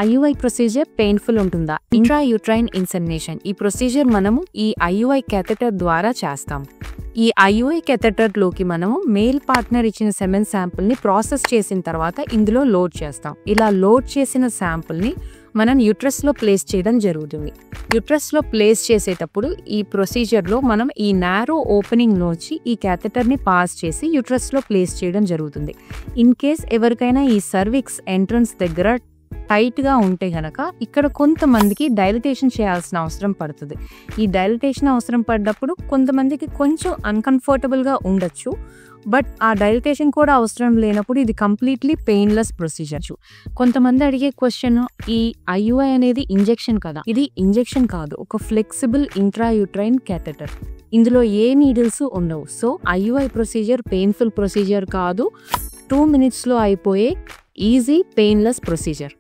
IUI procedure painful ఉంటుందా? Intrauterine insemination ఈ procedure మనము ఈ IUI క్యాథెటర్ ద్వారా చేస్తాం. ఈ IUI క్యాథెటర్లోకి మనము మేల్ పార్ట్నర్ ఇచ్చిన సెమెన్ శాంపుల్ని ప్రాసెస్ చేసిన తర్వాత ఇందులో లోడ్ చేస్తాం. ఇలా లోడ్ చేసిన శాంపుల్ని మనం యూట్రస్లో ప్లేస్ చేయడం జరుగుతుంది. యూట్రస్లో ప్లేస్ చేసేటప్పుడు ఈ ప్రొసీజర్లో మనం ఈ నారో ఓపెనింగ్లోంచి ఈ క్యాథెటర్ని పాస్ చేసి యూట్రస్లో ప్లేస్ చేయడం జరుగుతుంది. ఇన్ కేస్ ఎవరికైనా ఈ సర్విక్స్ ఎంట్రన్స్ దగ్గర టైట్గా ఉంటే గనక ఇక్కడ కొంతమందికి డైలటేషన్ చేయాల్సిన అవసరం పడుతుంది. ఈ డైలటేషన్ అవసరం పడ్డప్పుడు కొంతమందికి కొంచెం అన్కంఫర్టబుల్గా ఉండొచ్చు. బట్ ఆ డైలటేషన్ కూడా అవసరం లేనప్పుడు ఇది కంప్లీట్లీ పెయిన్లెస్ ప్రొసీజర్. కొంతమంది అడిగే క్వశ్చన్, ఈ IUI అనేది ఇంజెక్షన్ కదా? ఇది ఇంజెక్షన్ కాదు, ఒక ఫ్లెక్సిబుల్ ఇంట్రాయూట్రైన్ క్యాథెటర్. ఇందులో ఏ నీడిల్స్ ఉండవు. So IUI procedure painful procedure కాదు, 2 minutesలో అయిపోయే ఈజీ పెయిన్లెస్ ప్రొసీజర్.